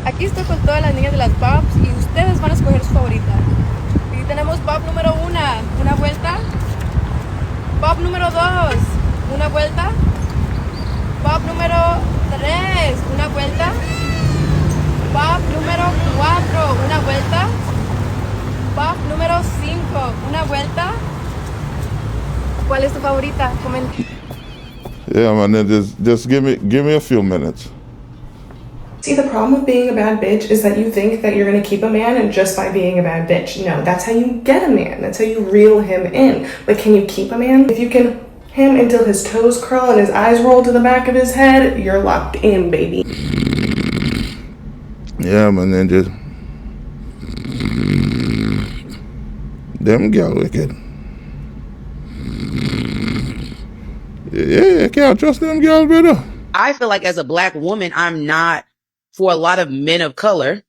Aquí estoy con todas las niñas de las pops y ustedes van a escoger su favorita. Y tenemos pop número 1, una vuelta. Pop número 2, una vuelta. Pop número 3, una vuelta. Pop número 4, una vuelta. Pop número 5, una vuelta. ¿Cuál es tu favorita? Comenta. Yeah, man, just give me a few minutes. See, the problem with being a bad bitch is that you think that you're going to keep a man and just by being a bad bitch. No, that's how you get a man. That's how you reel him in. But can you keep a man? If you can him until his toes curl and his eyes roll to the back of his head, you're locked in, baby. Yeah, man, then just them girl wicked. Yeah, can't trust them girls, brother. I feel like as a Black woman, I'm not, for a lot of men of color,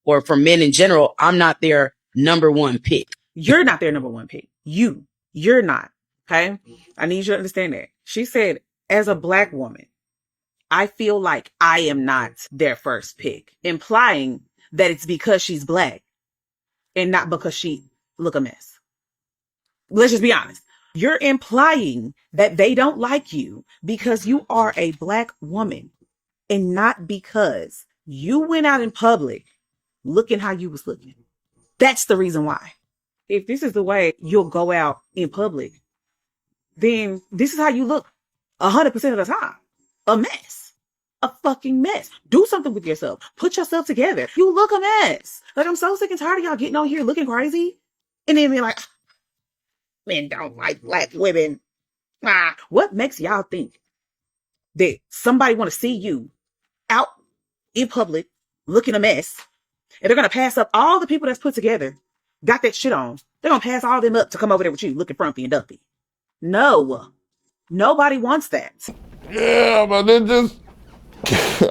or for men in general, I'm not their number one pick. You're not their number one pick. You're not. Okay? I need you to understand that. She said, as a Black woman, I feel like I am not their first pick, implying that it's because she's Black and not because she look a mess. Let's just be honest. You're implying that they don't like you because you are a Black woman and not because you went out in public looking how you was looking. That's the reason why. If this is the way you'll go out in public, then this is how you look 100% of the time. A mess. A fucking mess. Do something with yourself. Put yourself together. You look a mess. Like, I'm so sick and tired of y'all getting on here looking crazy and then being like, men don't like Black women. What makes y'all think that somebody want to see you out in public looking a mess and they're going to pass up all the people that's put together, got that shit on? They're going to pass all them up to come over there with you looking frumpy and dumpy. No, nobody wants that. Yeah, but it just,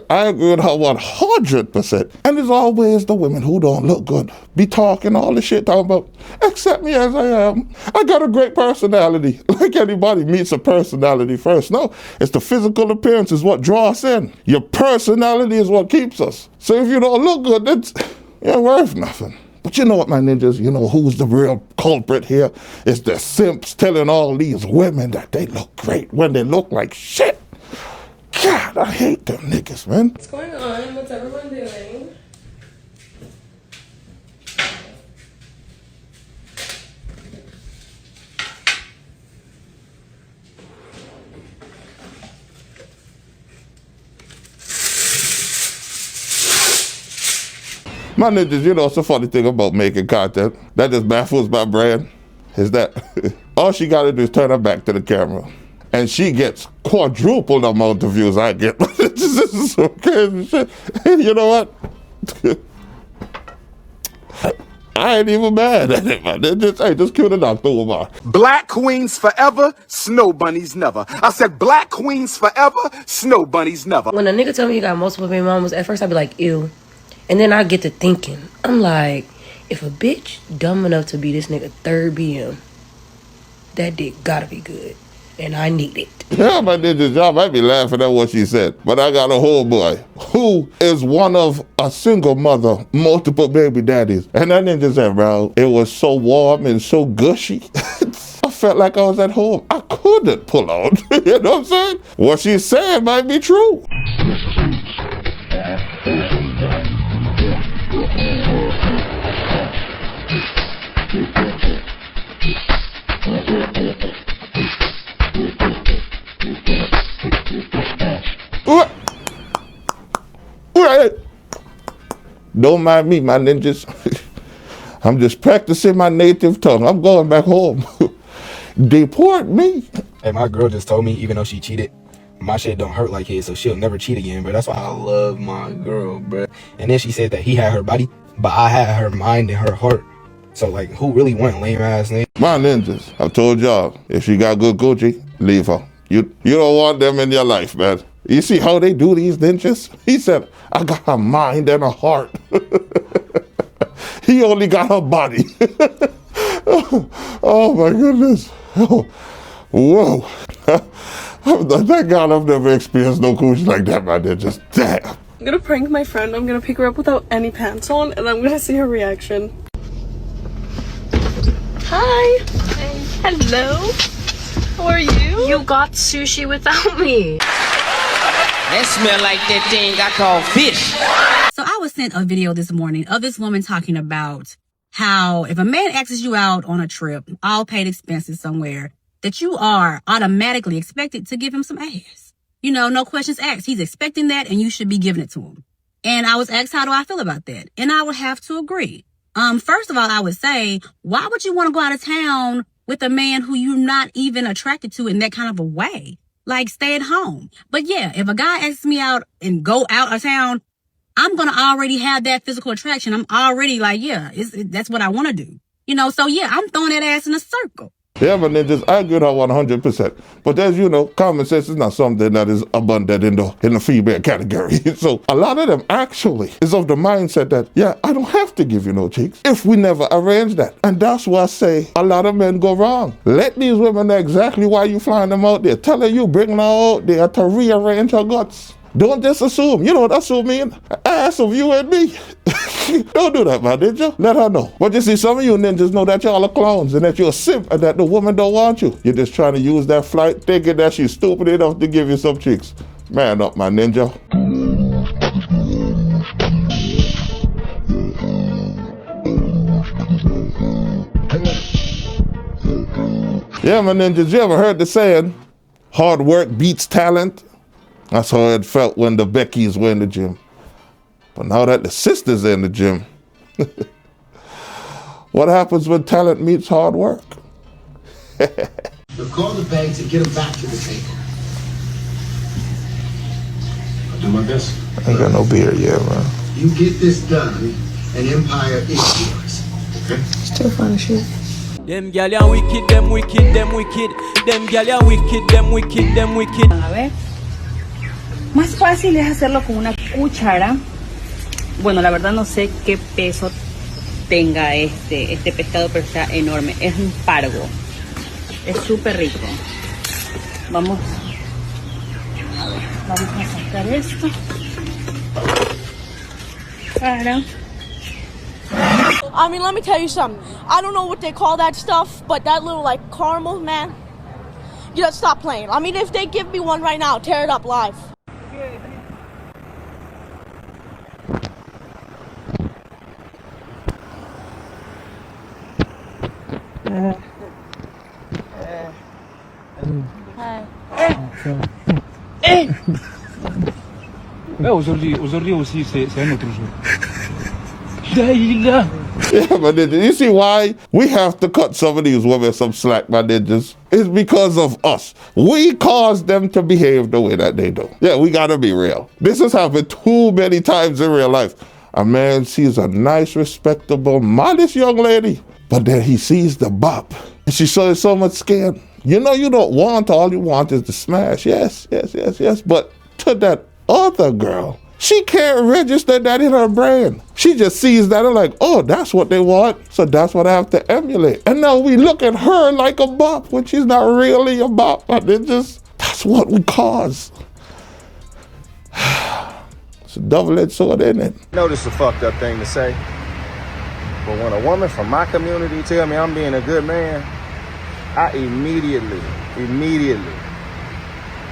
I agree with her 100%. And there's always the women who don't look good, be talking all the shit talking about, accept me as I am. I got a great personality. Like anybody meets a personality first. No, it's the physical appearance is what draws us in. Your personality is what keeps us. So if you don't look good, it's you're worth nothing. But you know what, my ninjas, you know who's the real culprit here? It's the simps telling all these women that they look great when they look like shit. God, I hate them niggas, man. What's going on? What's everyone doing? My ninjas, you know, it's a funny thing about making content. That just baffles my brain. Is that all she gotta do is turn her back to the camera. And she gets quadruple the amount of views I get. This is some crazy shit. You know what? I ain't even mad at it, man. Just kill the doctor, Umar. Black queens forever, snow bunnies never. I said black queens forever, snow bunnies never. When a nigga tell me he got multiple baby mamas, at first I'd be like, ew. And then I get to thinking, I'm like, if a bitch dumb enough to be this nigga third BM, that dick gotta be good. And I need it. Yeah, my ninjas, y'all might be laughing at what she said, but I got a whole boy who is one of a single mother, multiple baby daddies. And that ninja said, bro, it was so warm and so gushy. I felt like I was at home. I couldn't pull out. You know what I'm saying? What she said might be true. Don't mind me, my ninjas. I'm just practicing my native tongue. I'm going back home. Deport me. Hey, my girl just told me, even though she cheated, my shit don't hurt like his, so she'll never cheat again, bro. That's why I love my girl, bro. And then she said that he had her body, but I had her mind and her heart. So, like, who really want lame ass nigga? My ninjas, I've told y'all, if she got good Gucci, leave her. You don't want them in your life, man. You see how they do these ninjas? He said, I got her mind and her heart. He only got her body. Oh my goodness. Oh, whoa. Thank God I've never experienced no coochie like that, my ninjas. Damn. I'm gonna prank my friend. I'm gonna pick her up without any pants on, and I'm gonna see her reaction. Hi. Hey. Hello. How are you? You got sushi without me. That smell like that thing I call fish. So I was sent a video this morning of this woman talking about how if a man asks you out on a trip, all paid expenses somewhere, that you are automatically expected to give him some ass. You know, no questions asked. He's expecting that and you should be giving it to him. And I was asked, how do I feel about that? And I would have to agree. First of all, I would say, why would you want to go out of town with a man who you're not even attracted to in that kind of a way? Like, stay at home. But yeah, if a guy asks me out and go out of town, I'm going to already have that physical attraction. I'm already like, yeah, that's what I want to do. You know, so yeah, I'm throwing that ass in a circle. Yeah, but ninjas, I agree with her 100%. But as you know, common sense is not something that is abundant in the female category. So a lot of them actually is of the mindset that, yeah, I don't have to give you no cheeks if we never arrange that. And that's why I say a lot of men go wrong. Let these women know exactly why you flying them out there. Tell her you bring her out there to rearrange her guts. Don't just assume. You know what assume mean? Ass of you and me. Don't do that, man, did you? Let her know. But you see, some of you ninjas know that y'all are clowns and that you're a simp and that the woman don't want you. You're just trying to use that flight thinking that she's stupid enough to give you some chicks. Man up, my ninja. Yeah, my ninjas, you ever heard the saying, hard work beats talent? That's how it felt when the Beckys were in the gym. But now that the sisters are in the gym, what happens when talent meets hard work? So call the bank to get them back to the table. I'll do my best. I ain't got no beer yet, man. You get this done, and Empire is yours. Okay? Still fun as shit. Them gal ya wicked, them wicked, them wicked. Them gal ya wicked, them wicked, them wicked. A ver. Más fácil es hacerlo con una cuchara. Bueno, la verdad no sé qué peso tenga este pescado, pero está enorme. Es un pargo. Es súper rico. Vamos a sacar esto. Para. I mean, let me tell you something. I don't know what they call that stuff, but that little, like, caramel, man. You gotta stop playing. I mean, if they give me one right now, tear it up live. Aujourd'hui aussi, c'est un autre jour. Yeah, my ninjas. You see why we have to cut some of these women some slack, my ninjas? It's because of us. We cause them to behave the way that they do. Yeah, we gotta be real. This has happened too many times in real life. A man sees a nice, respectable, modest young lady, but then he sees the bop. And she shows so much skin. You know you don't want, all you want is to smash. Yes. But to that other girl, she can't register that in her brain. She just sees that and like, oh, that's what they want. So that's what I have to emulate. And now we look at her like a bop when she's not really a bop. But that's what we cause. It's a double-edged sword, isn't it? I know this is a fucked up thing to say, but when a woman from my community tell me I'm being a good man, I immediately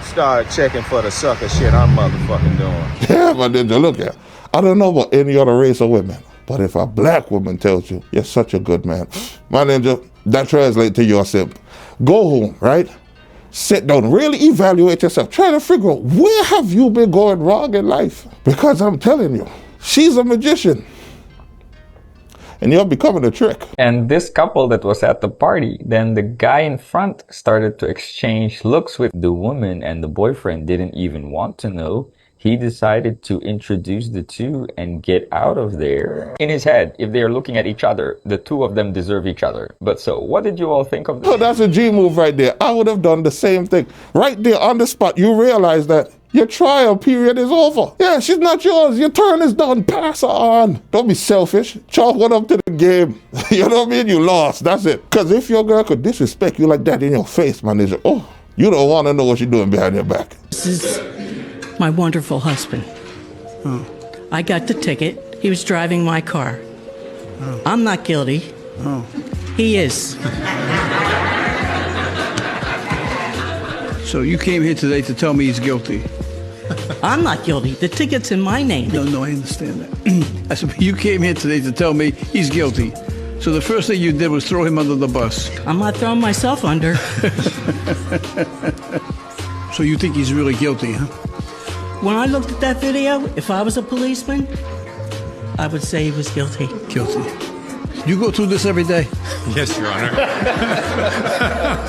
start checking for the sucker shit I'm motherfucking doing. Yeah, but then look at, I don't know about any other race of women, but if a black woman tells you, you're such a good man, my ninja, that translates to your simp. Go home, right? Sit down, really evaluate yourself. Try to figure out, where have you been going wrong in life? Because I'm telling you, she's a magician. And you're becoming a trick. And this couple that was at the party, then the guy in front started to exchange looks with the woman, and the boyfriend didn't even want to know. He decided to introduce the two and get out of there. In his head, if they are looking at each other, the two of them deserve each other. But so, what did you all think of this? Oh, that's a G move right there. I would have done the same thing. Right there on the spot, you realize that your trial period is over. Yeah, she's not yours. Your turn is done. Pass her on. Don't be selfish. Chalk one up to the game. You know what I mean? You lost. That's it. Because if your girl could disrespect you like that in your face, man, oh, you don't want to know what she's doing behind your back. This is my wonderful husband. I got the ticket. He was driving my car. I'm not guilty. He is. So you came here today to tell me he's guilty? I'm not guilty. The ticket's in my name. No, I understand that. I said, you came here today to tell me he's guilty. So the first thing you did was throw him under the bus. I'm not throwing myself under. So you think he's really guilty, huh? When I looked at that video, if I was a policeman, I would say he was guilty. Guilty. You go through this every day? Yes, Your Honor.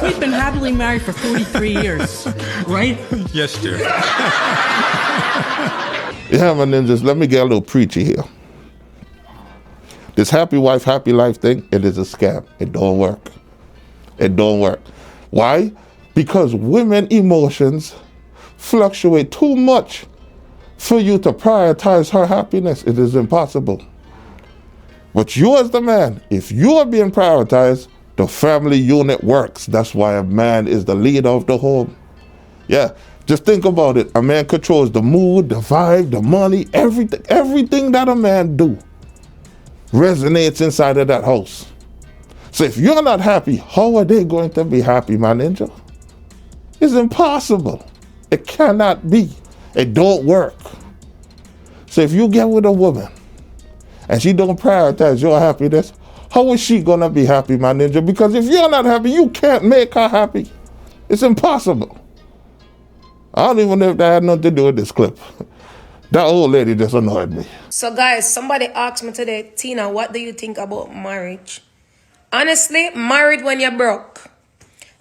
We've been happily married for 43 years, right? Yes, dear. Yeah, my ninjas, let me get a little preachy here. This happy wife, happy life thing, it is a scam. It don't work. It don't work. Why? Because women emotions fluctuate too much for you to prioritize her happiness. It is impossible. But you as the man, if you are being prioritized, the family unit works. That's why a man is the leader of the home. Yeah, just think about it. A man controls the mood, the vibe, the money, everything that a man do resonates inside of that house. So if you're not happy, how are they going to be happy, my ninja? It's impossible. It cannot be. It don't work. So if you get with a woman and she don't prioritize your happiness, how is she gonna be happy, my ninja? Because if you're not happy, you can't make her happy. It's impossible. I don't even know if that had nothing to do with this clip. That old lady just annoyed me. So guys, somebody asked me today, Tina, what do you think about marriage? Honestly, married when you're broke.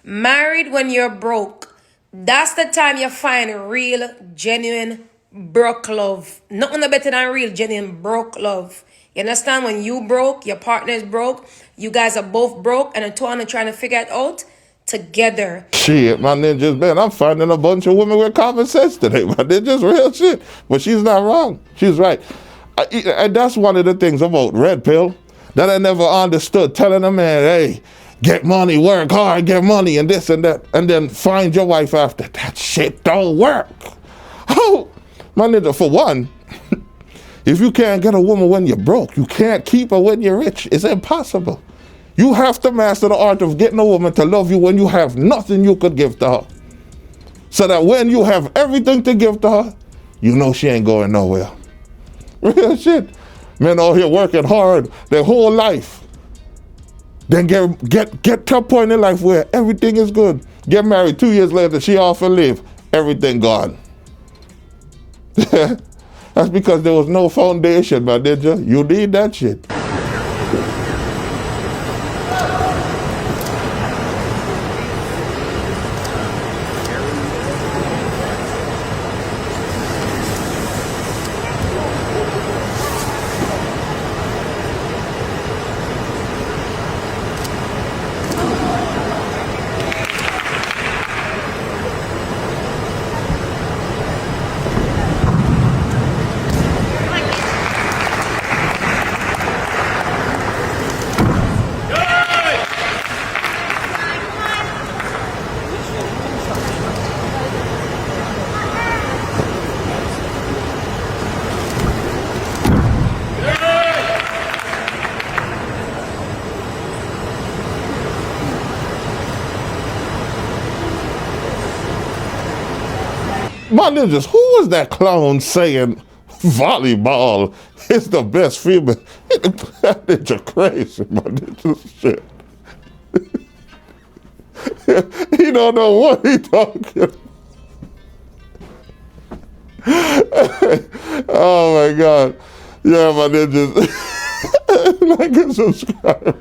Married when you're broke. That's the time you find real, genuine, broke love. Nothing better than real, genuine, broke love. You understand? When you broke, your partner is broke, you guys are both broke, and the two are trying to figure it out together. Shit, my ninjas, man, I'm finding a bunch of women with common sense today, man. They're just real shit. But she's not wrong. She's right. And that's one of the things about Red Pill that I never understood. Telling a man, hey, get money, work hard, get money, and this and that, and then find your wife after. That shit don't work. Oh, my ninja, for one, if you can't get a woman when you're broke, you can't keep her when you're rich. It's impossible. You have to master the art of getting a woman to love you when you have nothing you could give to her. So that when you have everything to give to her, you know she ain't going nowhere. Real shit. Men out here working hard their whole life. Then get to a point in life where everything is good. Get married 2 years later, she off and leave. Everything gone. That's because there was no foundation, my ninja. You need that shit. My ninjas, who was that clown saying volleyball is the best female? That ninja crazy, my ninja shit. He don't know what he talking. Oh my God. Yeah, my ninjas. Like and subscribe.